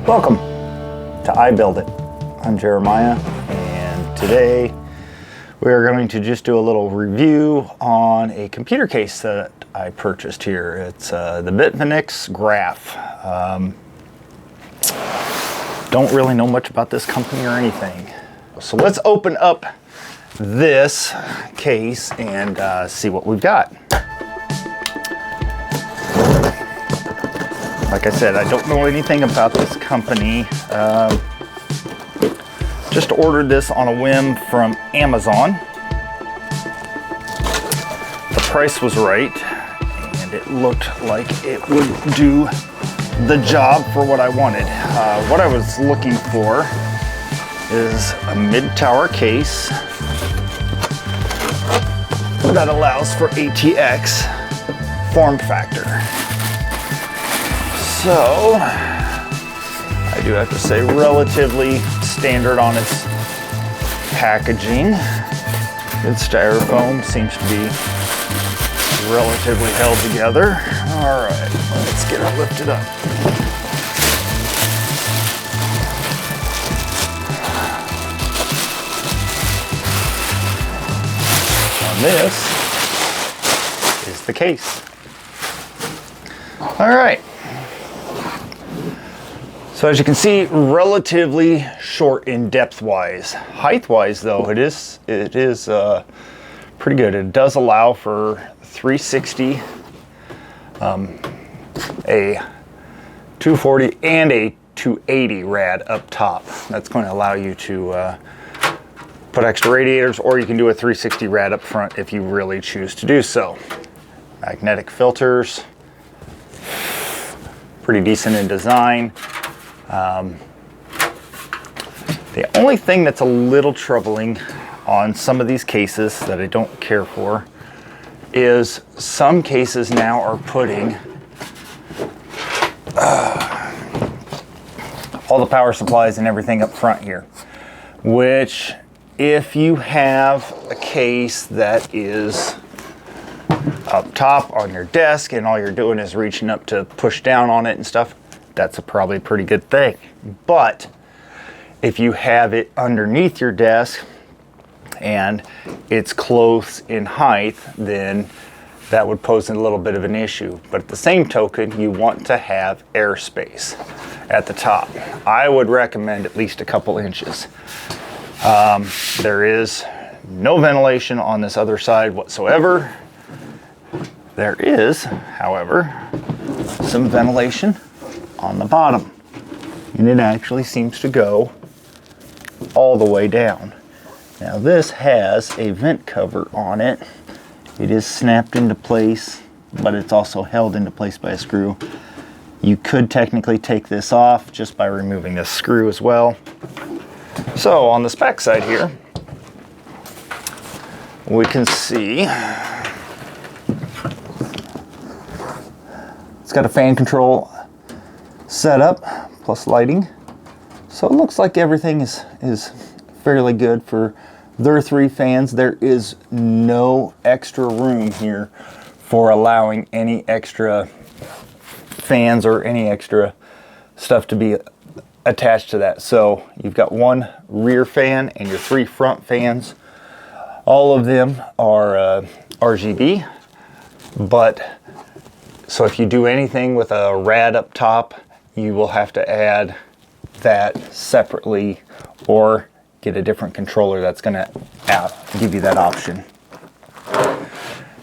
Welcome to I Build It. I'm Jeremiah, and today we are going to just do a little review on a computer case that I purchased here. It's the BitFenixGraph. Don't really know much about this company or anything. So let's open up this case and see what we've got. Like I said, I don't know anything about this company. Just ordered this on a whim from Amazon. The price was right, and it looked like it would do the job for what I wanted. What I was looking for is a mid-tower case that allows for ATX form factor. So, I do have to say relatively standard on its packaging. Its styrofoam seems to be relatively held together. All right, let's get it lifted up. And this is the case. All right. So as you can see, relatively short in depth-wise. Height-wise, though, it is pretty good. It does allow for 360, a 240, and a 280 rad up top. That's going to allow you to put extra radiators, or you can do a 360 rad up front if you really choose to do so. Magnetic filters, pretty decent in design. The only thing that's a little troubling on some of these cases that I don't care for is some cases now are putting all the power supplies and everything up front here, which if you have a case that is up top on your desk and all you're doing is reaching up to push down on it and stuff, that's probably a pretty good thing. But if you have it underneath your desk and it's close in height, then that would pose a little bit of an issue. But at the same token, you want to have airspace at the top. I would recommend at least a couple inches. There is no ventilation on this other side whatsoever. There is, however, some ventilation on the bottom, and it actually seems to go all the way down. Now this has a vent cover on it. It is snapped into place, but it's also held into place by a screw. You could technically take this off just by removing this screw as well. So on the spec side here, we can see it's got a fan control setup plus lighting, so it looks like everything is fairly good for their 3 fans. There is no extra room here for allowing any extra fans or any extra stuff to be attached to that. So you've got 1 rear fan and your 3 front fans. All of them are RGB, but so if you do anything with a rad up top, you will have to add that separately or get a different controller that's going to give you that option.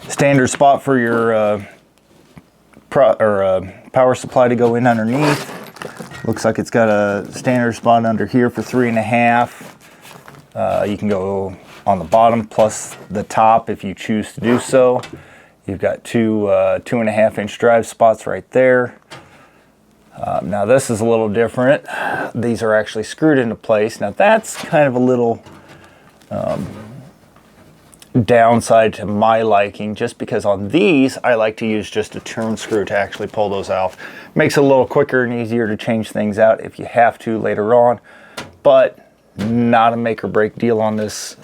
Standard spot for your power supply to go in underneath. Looks like it's got a standard spot under here for 3.5. You can go on the bottom plus the top if you choose to do so. You've got 2 2.5-inch drive spots right there. Now this is a little different. These are actually screwed into place. Now that's kind of a little downside to my liking, just because on these I like to use just a turn screw to actually pull those off. Makes it a little quicker and easier to change things out if you have to later on, but not a make or break deal on this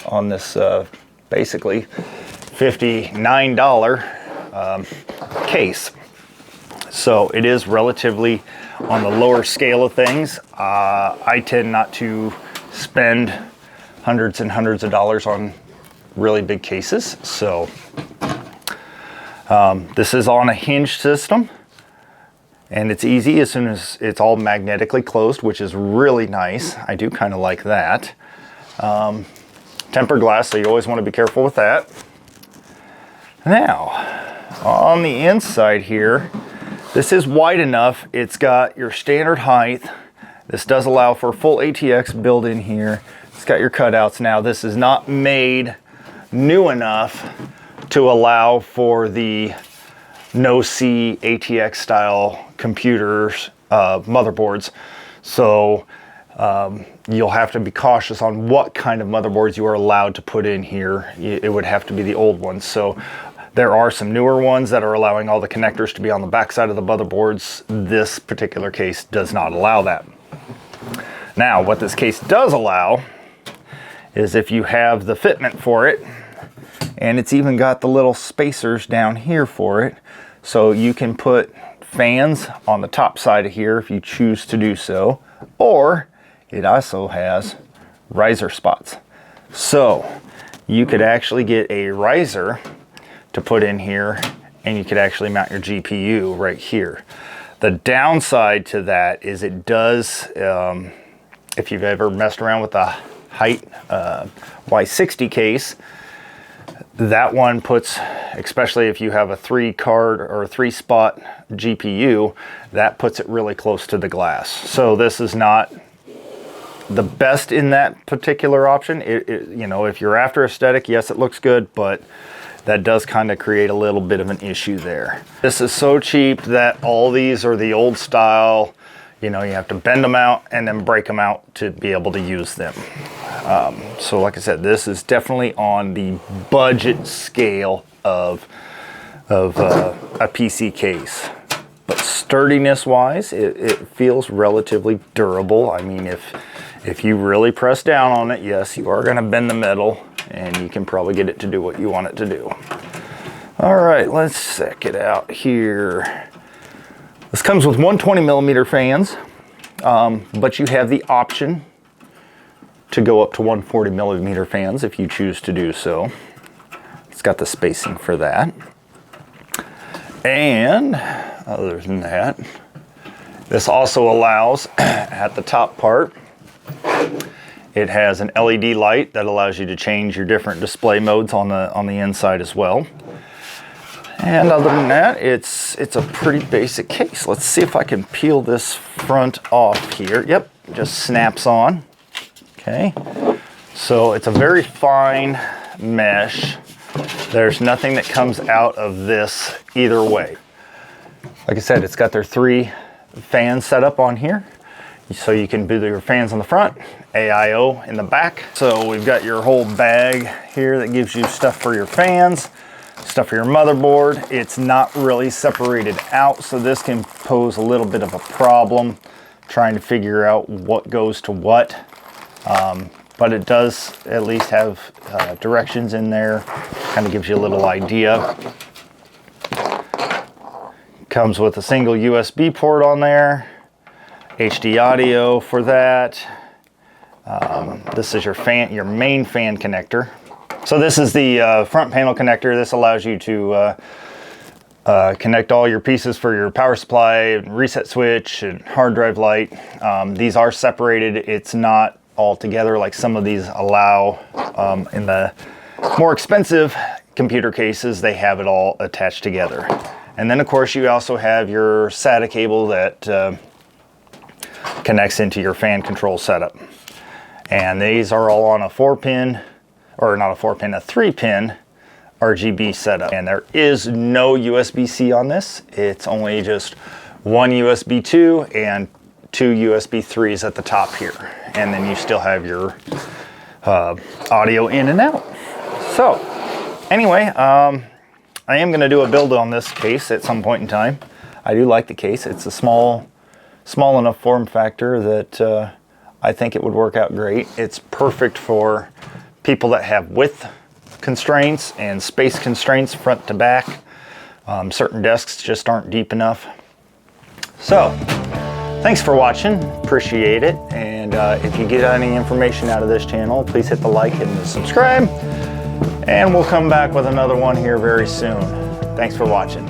basically $59 case. So it is relatively on the lower scale of things. I tend not to spend hundreds and hundreds of dollars on really big cases. So this is on a hinge system, and it's easy as soon as it's all magnetically closed, which is really nice. I do kind of like that. Tempered glass, so you always want to be careful with that. Now, on the inside here, this is wide enough. It's got your standard height. This does allow for full ATX built in here. It's got your cutouts. Now, this is not made new enough to allow for the no-C ATX style computers, motherboards. So you'll have to be cautious on what kind of motherboards you are allowed to put in here. It would have to be the old ones. So there are some newer ones that are allowing all the connectors to be on the back side of the motherboards. This particular case does not allow that. Now, what this case does allow is if you have the fitment for it, and it's even got the little spacers down here for it, so you can put fans on the top side of here if you choose to do so, or it also has riser spots. So you could actually get a riser to put in here, and you could actually mount your GPU right here. The downside to that is it does, if you've ever messed around with the height Y60 case, that one puts, especially if you have a 3-card or a 3-spot GPU, that puts it really close to the glass. So this is not the best in that particular option. You know, if you're after aesthetic, yes, it looks good, but that does kind of create a little bit of an issue there. This is so cheap that all these are the old style. You know, you have to bend them out and then break them out to be able to use them. So like I said, this is definitely on the budget scale of a PC case. But sturdiness wise, it feels relatively durable. I mean, if you really press down on it, yes, you are going to bend the metal, and you can probably get it to do what you want it to do. All right, let's check it out here. This comes with 120mm fans, but you have the option to go up to 140mm fans if you choose to do so. It's got the spacing for that. And other than that, this also allows, at the top part, it has an LED light that allows you to change your different display modes on the inside as well. And other than that, it's a pretty basic case. Let's see if I can peel this front off here. Yep, just snaps on. Okay, so it's a very fine mesh. There's nothing that comes out of this either way. Like I said, it's got their 3 fans set up on here. So you can do your fans on the front, AIO in the back. So we've got your whole bag here that gives you stuff for your fans, stuff for your motherboard. It's not really separated out, so this can pose a little bit of a problem trying to figure out what goes to what. But it does at least have directions in there, kind of gives you a little idea. Comes with a single USB port on there, HD audio for that. This is your main fan connector. So this is the front panel connector. This allows you to connect all your pieces for your power supply, reset switch, and hard drive light. These are separated. It's not all together like some of these allow. In the more expensive computer cases, they have it all attached together. And then of course you also have your SATA cable that connects into your fan control setup. And these are all on a 4-pin, or not a 4-pin, a 3-pin RGB setup. And there is no USB-C on this. It's only just one USB 2 and 2 USB 3s at the top here. And then you still have your audio in and out. So anyway, I am going to do a build on this case at some point in time. I do like the case. It's a small enough form factor that I think it would work out great. It's perfect for people that have width constraints and space constraints front to back. Certain desks just aren't deep enough. So Thanks for watching, appreciate it. And if you get any information out of this channel, please hit the like and the subscribe. And we'll come back with another one here very soon. Thanks for watching.